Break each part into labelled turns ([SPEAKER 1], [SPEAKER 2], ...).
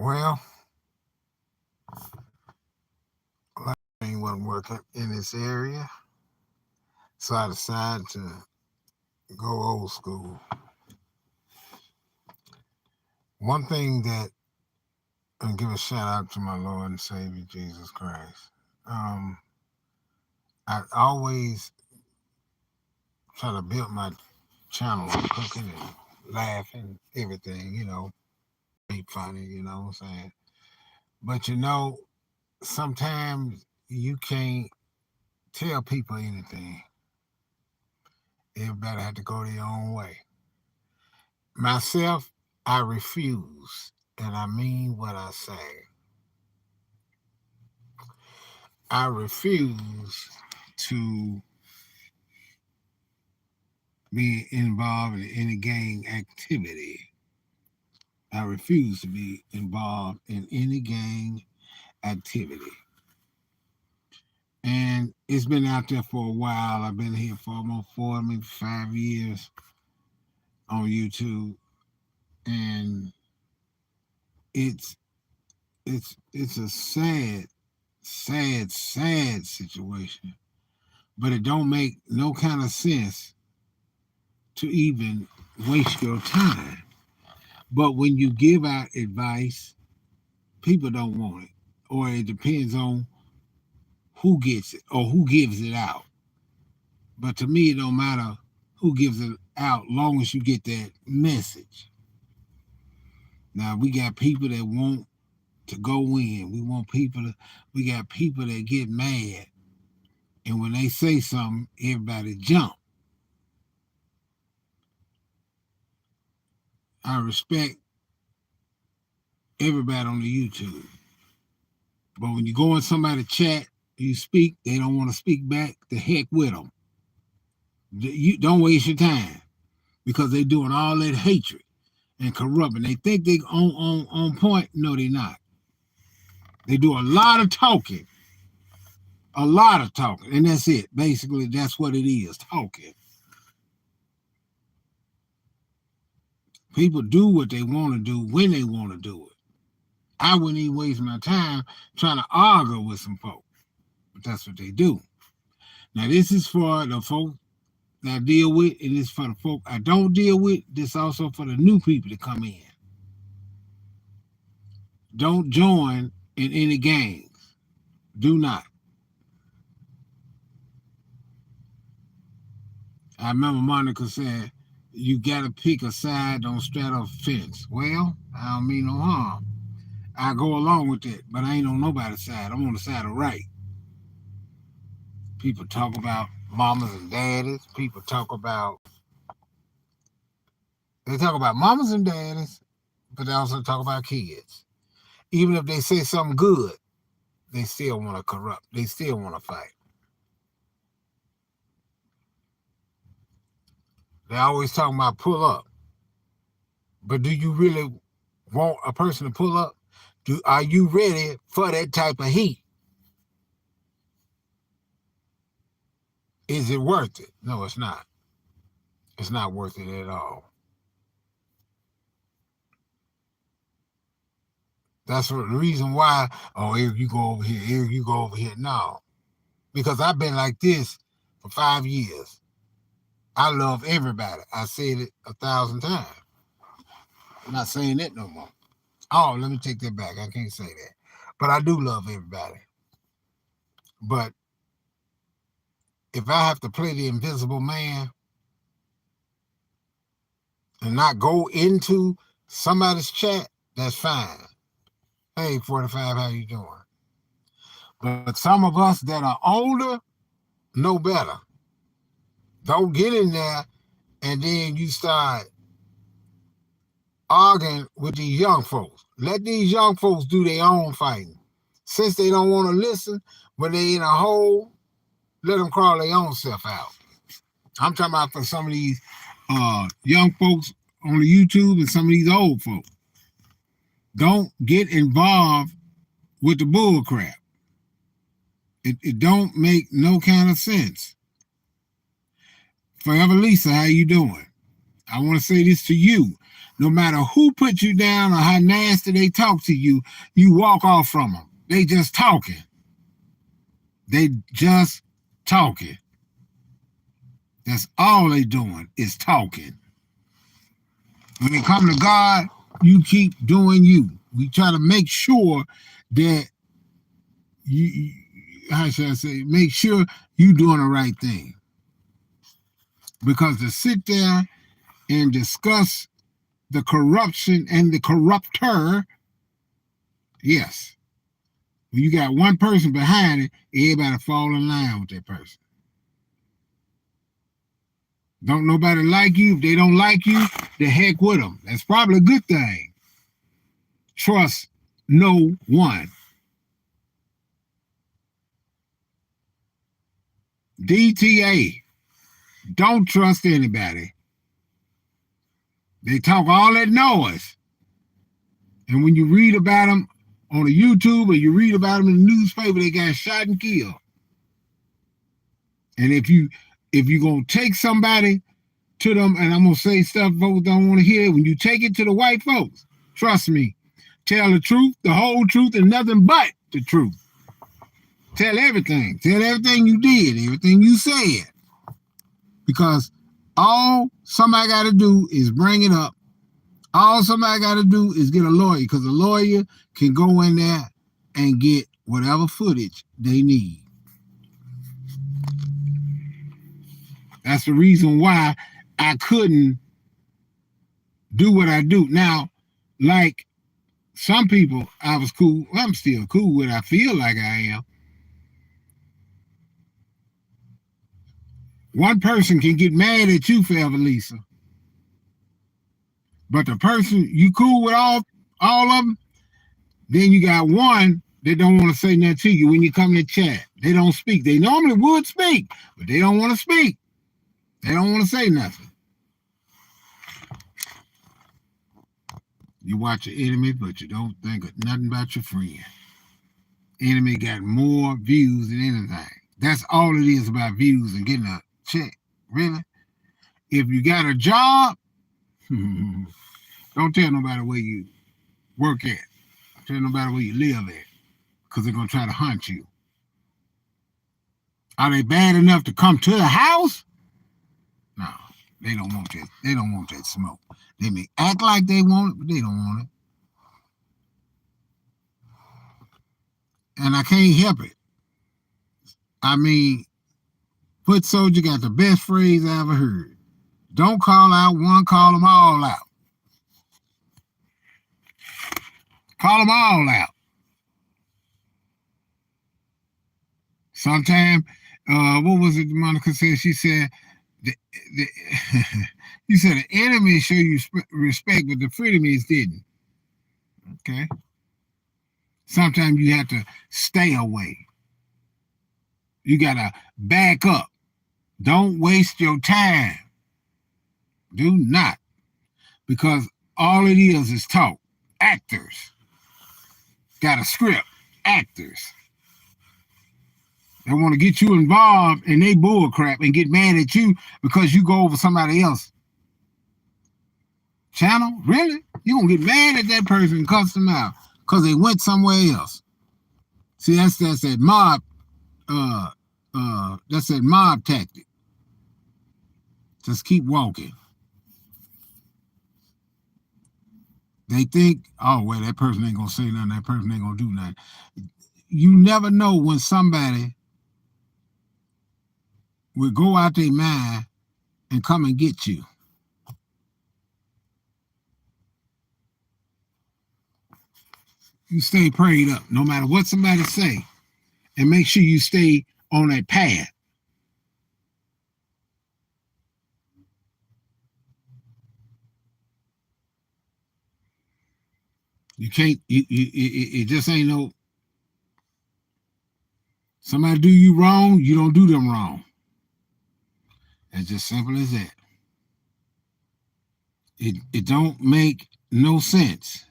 [SPEAKER 1] Well, thing wasn't working in this area, so I decided to go old school. One thing that and give a shout out to my Lord and Savior Jesus Christ. Um, I always try to build my channel on cooking and laughing, everything, be funny, you know what I'm saying? But sometimes you can't tell people anything. Everybody had to go their own way. Myself, I refuse, and I mean what I say. I refuse to be involved in any gang activity. I refuse to be involved in any gang activity. And it's been out there for a while. I've been here for almost 4, maybe 5 years on YouTube. And it's it's a sad situation. But it don't make no kind of sense to even waste your time. But when you give out advice, people don't want it. Or it depends on who gets it or who gives it out. But to me, it don't matter who gives it out, long as you get that message. Now we got people that want to go in. We got people that get mad, and when they say something, everybody jump. I respect everybody on the YouTube, but when you go in somebody's chat, you speak, they don't want to speak back. The heck with them. You don't waste your time because they doing all that hatred and corrupting. They think they on point. No, they not. They do a lot of talking, and that's it. Basically, that's what it is, talking. People do what they want to do when they want to do it. I wouldn't even waste my time trying to argue with some folk, but that's what they do. Now, this is for the folk that I deal with, and this is for the folk I don't deal with. This also for the new people that come in. Don't join in any gangs. Do not. I remember Monica said, you got to pick a side, don't straddle a fence. Well, I don't mean no harm. I go along with that, but I ain't on nobody's side. I'm on the side of right. People talk about mamas and daddies. They talk about mamas and daddies, but they also talk about kids. Even if they say something good, they still want to corrupt. They still want to fight. They always talking about pull up. But do you really want a person to pull up? Are you ready for that type of heat? Is it worth it? No, it's not. It's not worth it at all. That's the reason why, oh, Eric, you go over here. Eric, you go over here. No. Because I've been like this for 5 years. I love everybody. I said it 1,000 times. I'm not saying that no more. Oh, let me take that back. I can't say that. But I do love everybody. But if I have to play the invisible man and not go into somebody's chat, that's fine. Hey, 45, how you doing? But some of us that are older know better. Don't get in there and then you start arguing with these young folks. Let these young folks do their own fighting. Since they don't want to listen, when they in a hole, let them crawl their own self out. I'm talking about for some of these young folks on the YouTube and some of these old folks. Don't get involved with the bull crap. It don't make no kind of sense. Forever Lisa, how you doing? I want to say this to you. No matter who put you down or how nasty they talk to you, you walk off from them. They just talking. They just talking. That's all they doing is talking. When it come to God, you keep doing you. We try to make sure that you, how should I say, make sure you doing the right thing. Because to sit there and discuss the corruption and the corrupter, yes. When you got one person behind it, everybody fall in line with that person. Don't nobody like you. If they don't like you, the heck with them. That's probably a good thing. Trust no one. DTA. Don't trust anybody. They talk all that noise. And when you read about them on the YouTube or you read about them in the newspaper, they got shot and killed. And if you're going to take somebody to them, and I'm going to say stuff folks don't want to hear, when you take it to the white folks, trust me, tell the truth, the whole truth, and nothing but the truth. Tell everything. Tell everything you did, everything you said. Because all somebody got to do is bring it up. All somebody got to do is get a lawyer, because a lawyer can go in there and get whatever footage they need. That's the reason why I couldn't do what I do. Now, like some people, I was cool. I'm still cool with. I feel like I am. One person can get mad at you forever, Lisa. But the person you cool with all of them, then you got one that don't want to say nothing to you when you come to chat. They don't speak. They normally would speak, but they don't want to speak. They don't want to say nothing. You watch your enemy, but you don't think of nothing about your friend. Enemy got more views than anything. That's all it is about views and getting a check. Really? If you got a job, don't tell nobody where you work at. Tell nobody where you live at, because they're going to try to hunt you. Are they bad enough to come to the house? No, they don't want that. They don't want that smoke. They may act like they want it, but they don't want it. And I can't help it. I mean, Foot Soldier got the best phrase I ever heard. Don't call out one, call them all out. Call them all out. Sometime, what was it Monica said? She said, you said the enemy show you respect, but the frenemies didn't. Okay. Sometimes you have to stay away. You got to back up. Don't waste your time. Do not. Because all it is talk. Actors. Got a script. Actors. They want to get you involved in they bull crap and get mad at you because you go over somebody else channel. Really? You gonna get mad at that person and cuss them out because they went somewhere else. See, that's that mob. That's that mob tactic. Just keep walking. They think, oh well, that person ain't gonna say nothing. That person ain't gonna do nothing. You never know when somebody will go out their mind and come and get you. You stay prayed up, no matter what somebody say, and make sure you stay on that path. You can't. It just ain't no. Somebody do you wrong, you don't do them wrong. It's just simple as that. It don't make no sense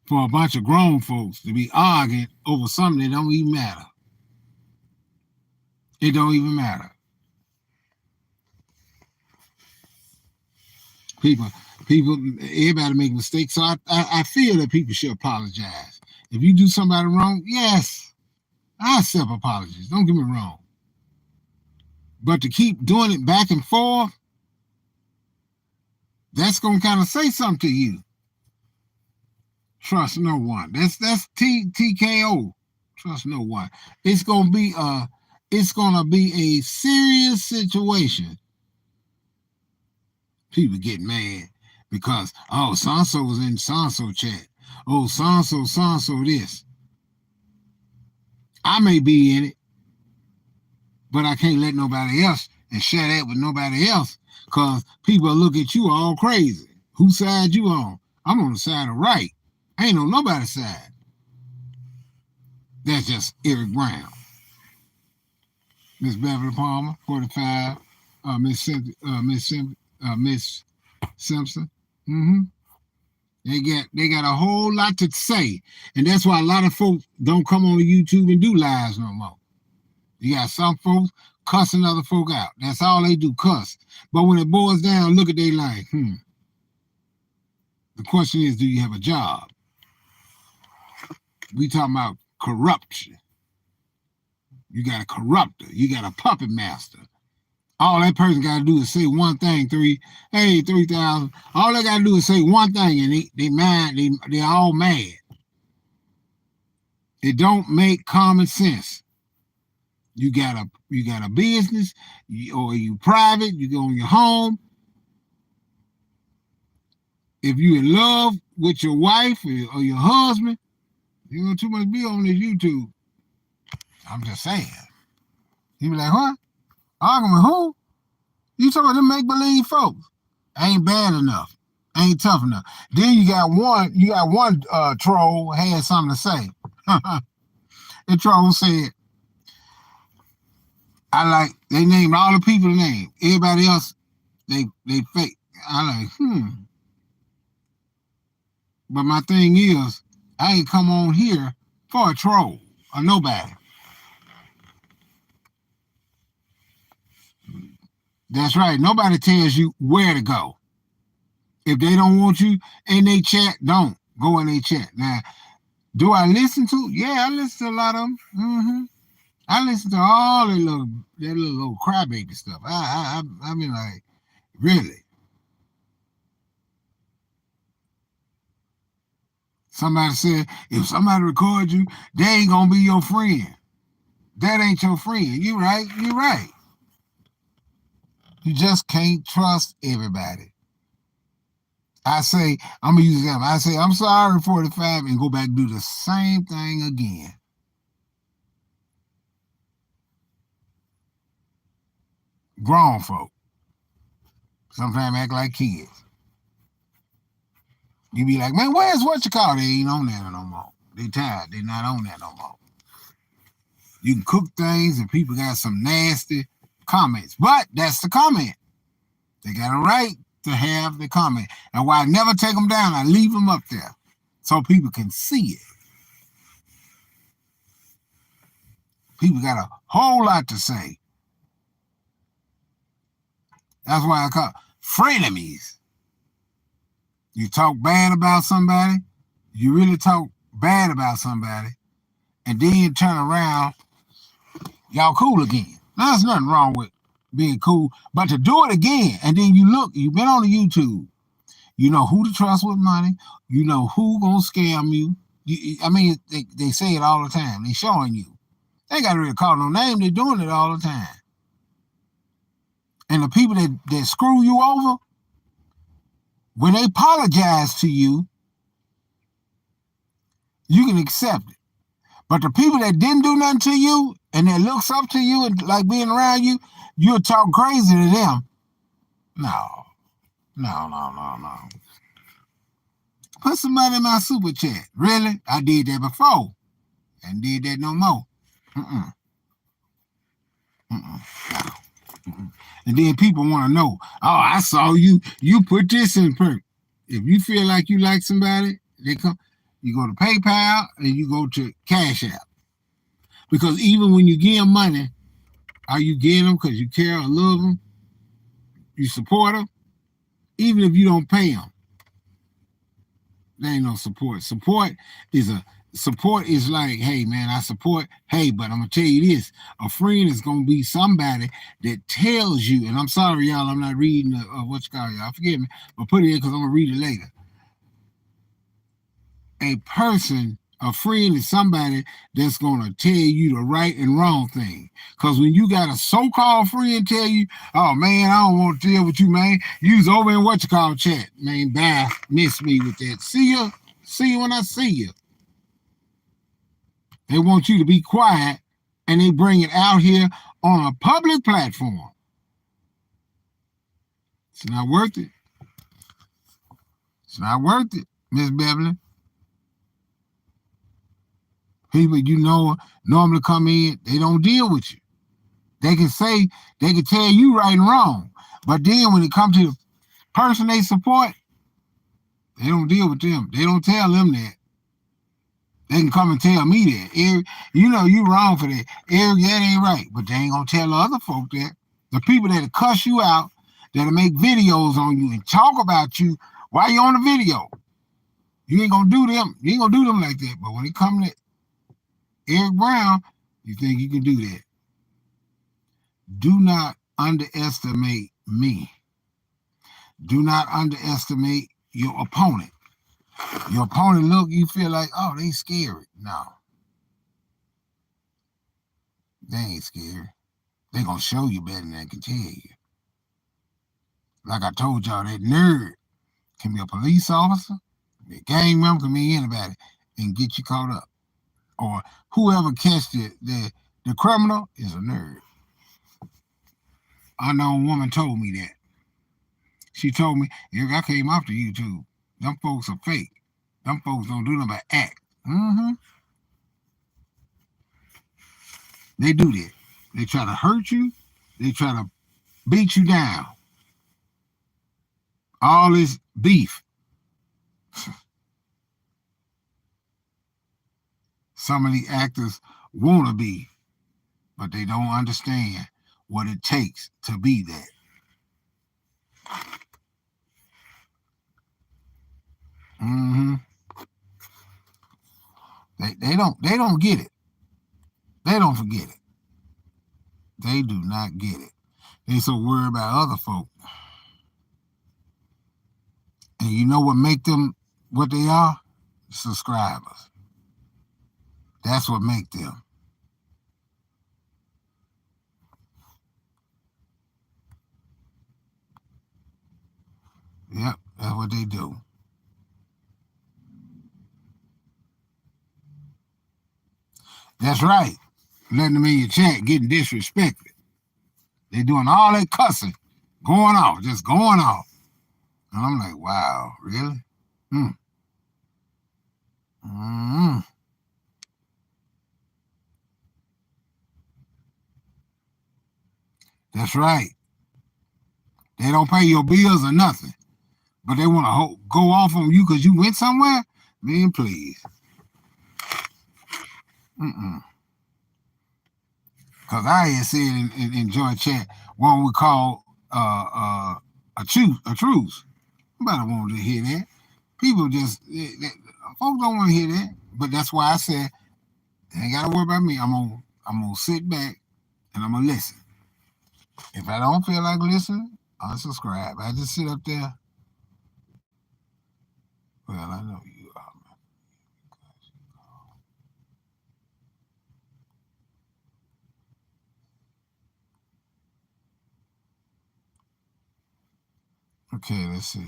[SPEAKER 1] for a bunch of grown folks to be arguing over something that don't even matter. It don't even matter. People, everybody make mistakes. So I feel that people should apologize. If you do somebody wrong, yes, I accept apologies. Don't get me wrong. But to keep doing it back and forth, that's gonna kind of say something to you. Trust no one. That's TKO. Trust no one. It's gonna be a serious situation. People get mad because so-and-so was in so-and-so chat. So-and-so this. I may be in it, but I can't let nobody else and share that with nobody else because people look at you all crazy. Whose side you on? I'm on the side of right. I ain't on nobody's side. That's just Eric Brown. Miss Beverly Palmer, 45. Miss Simpson. Mm-hmm. They got a whole lot to say, and that's why a lot of folks don't come on YouTube and do lives no more. You got some folks cussing other folk out. That's all they do, cuss. But when it boils down, look at they like, The question is, do you have a job? We talking about corruption. You got a corrupter. You got a puppet master. All that person got to do is say one thing, 3,000. All they got to do is say one thing, and they mad. They're all mad. It don't make common sense. You got a business, or you private. You go in your home. If you in love with your wife or your husband, you don't too much be on this YouTube. I'm just saying. You be like, what? Arguing with who? You talking about them make-believe folks. Ain't bad enough. Ain't tough enough. Then you got one troll had something to say. The troll said, they named all the people name. Everybody else, they fake. I like, But my thing is, I ain't come on here for a troll or nobody. That's right. Nobody tells you where to go. If they don't want you in their chat, don't go in their chat. Now, do I listen to? Yeah, I listen to a lot of them. Mm-hmm. I listen to all that little crybaby stuff. I mean, like, really. Somebody said, if somebody records you, they ain't gonna be your friend. That ain't your friend. You right. You just can't trust everybody. I say, I'm going to use them. I say, I'm sorry, 45, and go back and do the same thing again. Grown folk sometimes act like kids. You be like, man, where's what you call? They ain't on there no more. They tired. They not on there no more. You can cook things and people got some nasty comments, but that's the comment. They got a right to have the comment. And why I never take them down, I leave them up there so people can see it. People got a whole lot to say. That's why I call frenemies. You talk bad about somebody, you really talk bad about somebody, and then you turn around, y'all cool again. Now, there's nothing wrong with being cool, but to do it again, and then you've been on the YouTube, you know who to trust with money, you know who gonna scam you. They say it all the time. They showing you. They ain't got to really call no name. They're doing it all the time. And the people that screw you over, when they apologize to you, you can accept it. But the people that didn't do nothing to you and that looks up to you and like being around you, you'll talk crazy to them. No. Put somebody in my super chat. Really? I did that before. And did that no more. No. And then people want to know, I saw you put this in print. If you feel like you like somebody, you go to PayPal and you go to Cash App. Because even when you give them money, are you getting them because you care or love them? You support them? even if you don't pay them. There ain't no support. Support is like, hey man, I support. Hey, but I'm gonna tell you this: a friend is gonna be somebody that tells you. And I'm sorry, y'all, I'm not reading what you call y'all. Forgive me, but put it in because I'm gonna read it later. A friend is somebody that's gonna tell you the right and wrong thing. Because when you got a so-called friend tell you, "Oh man, I don't want to deal with you, man. You's over in what you call chat, man. Bye, miss me with that. See you when I see you." They want you to be quiet, and they bring it out here on a public platform. It's not worth it. It's not worth it, Miss Beverly. People you know normally come in, they don't deal with you. They can tell you right and wrong. But then when it comes to the person they support, they don't deal with them. They don't tell them that. They can come and tell me that. Eric, you know you wrong for that. Eric, that ain't right. But they ain't gonna tell the other folk that. The people that'll cuss you out, that'll make videos on you and talk about you while you're on the video. You ain't gonna do them. You ain't gonna do them like that. But when it comes to Eric Brown, you think you can do that. Do not underestimate me. Do not underestimate your opponent. Your opponent look, you feel like, oh, they scary. No. They ain't scary. They gonna show you better than they can tell you. Like I told y'all, that nerd can be a police officer, a gang member, can be anybody, and get you caught up. Or whoever catch the criminal is a nerd. Unknown woman told me that. She told me, Eric, I came after YouTube. Them folks are fake. Them folks don't do nothing but act. Mm-hmm. They do that. They try to hurt you. They try to beat you down. All this beef. Some of the actors want to be, but they don't understand what it takes to be that. Mm-hmm. They don't get it. They don't forget it. They do not get it. They so worried about other folk. And you know what make them what they are? Subscribers. That's what make them. Yep, that's what they do. That's right. Letting them in your chat getting disrespected. They doing all that cussing, going off, just going off. And I'm like, wow, really? Mm-hmm. That's right. They don't pay your bills or nothing, but they want to go off on you because you went somewhere? Man, please. Because I had said in joint chat one we call a truce. Nobody wanted to hear that. People just, folks don't want to hear that. But that's why I said, they ain't got to worry about me. I'm gonna sit back and I'm gonna listen. If I don't feel like listening, I'll subscribe. I just sit up there. Well, I know you are. Okay, let's see.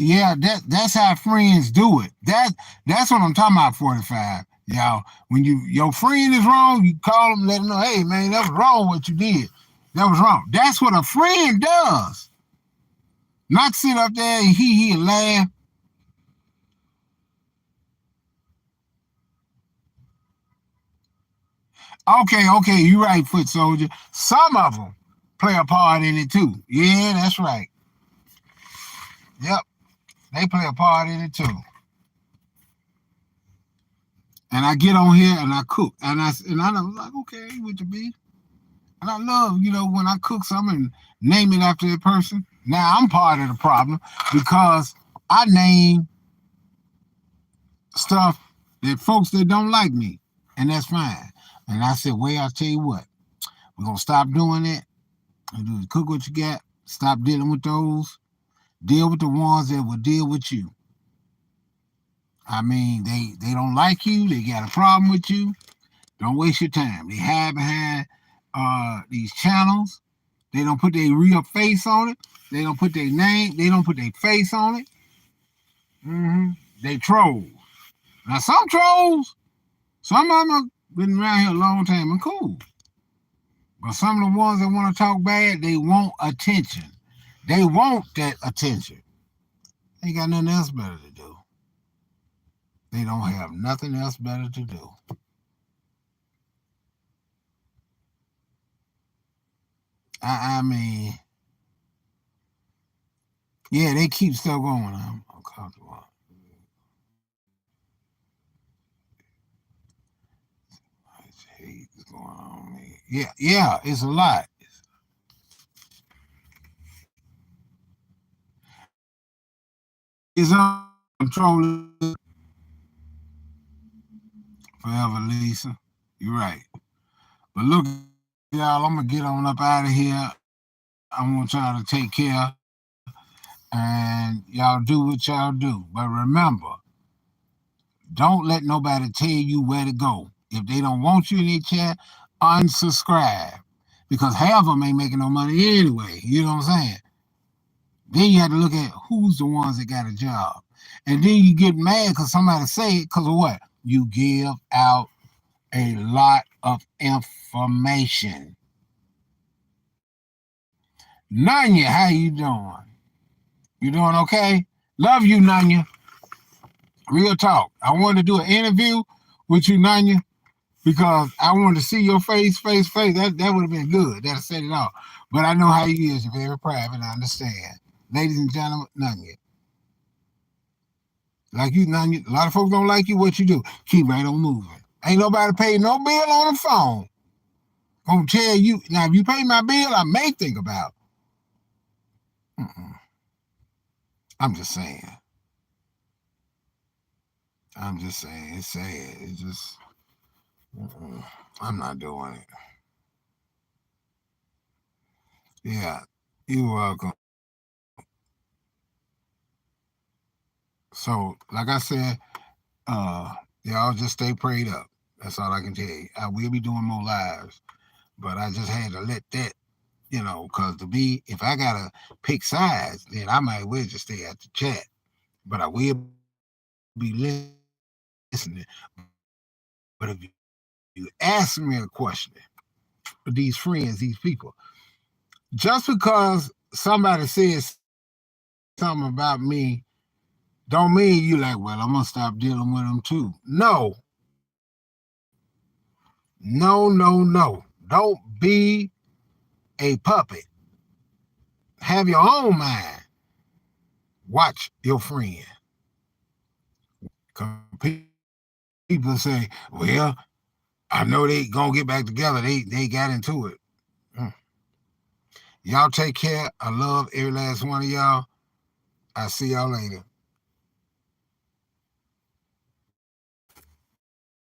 [SPEAKER 1] Yeah, that's how friends do it. That's what I'm talking about, 45. Y'all, when your friend is wrong, you call them, let them know, hey man, that was wrong what you did. That was wrong. That's what a friend does. Not sit up there and he and laugh. Okay, you right, foot soldier. Some of them play a part in it too. Yeah, that's right. Yep, they play a part in it too. And I get on here and I cook. And I was like, okay, with the beef. And I love, when I cook something and name it after a person. Now I'm part of the problem because I name stuff that folks that don't like me. And that's fine. And I said, well, I'll tell you what, we're gonna stop doing it and do cook what you got, stop dealing with those, deal with the ones that will deal with you. I mean, they don't like you, they got a problem with you. Don't waste your time. They hide behind these channels. They don't put their real face on it. They don't put their name. They don't put their face on it. Mm-hmm. They troll. Now some trolls, some of them have been around here a long time and cool. But some of the ones that want to talk bad, they want attention. They want that attention. They got nothing else better to do. They don't have nothing else better to do. I mean, yeah, they keep stuff going. I'm uncomfortable. Hate is going on, man. Yeah, it's a lot. It's on control forever, Lisa. You're right. But look, y'all, I'm gonna get on up out of here. I want y'all to take care and y'all do what y'all do. But remember, don't let nobody tell you where to go. If they don't want you in their chat, unsubscribe. Because half of them ain't making no money anyway. You know what I'm saying? Then you have to look at who's the ones that got a job. And then you get mad because somebody say it because of what? You give out a lot of information. Nanya, how you doing? You doing okay? Love you, Nanya. Real talk. I wanted to do an interview with you, Nanya, because I wanted to see your face. That would have been good. That'd set it off. But I know how you is. You're very private. I understand. Ladies and gentlemen, Nanya. Like you, Nanya, a lot of folks don't like you. What you do? Keep right on moving. Ain't nobody pay no bill on the phone. Gonna tell you. Now, if you pay my bill, I may think about it. I'm just saying. It's sad. It's just, I'm not doing it. Yeah, you're welcome. So, like I said, y'all just stay prayed up. That's all I can tell you. I will be doing more lives, but I just had to let that, because if I gotta pick sides, then I might well just stay at the chat. But I will be listening. But if you ask me a question, these friends, these people, just because somebody says something about me, don't mean you like, well, I'm gonna stop dealing with them too. No. No. Don't be a puppet. Have your own mind. Watch your friend. People say, well, I know they gonna get back together. They got into it. Y'all take care. I love every last one of y'all. I'll see y'all later.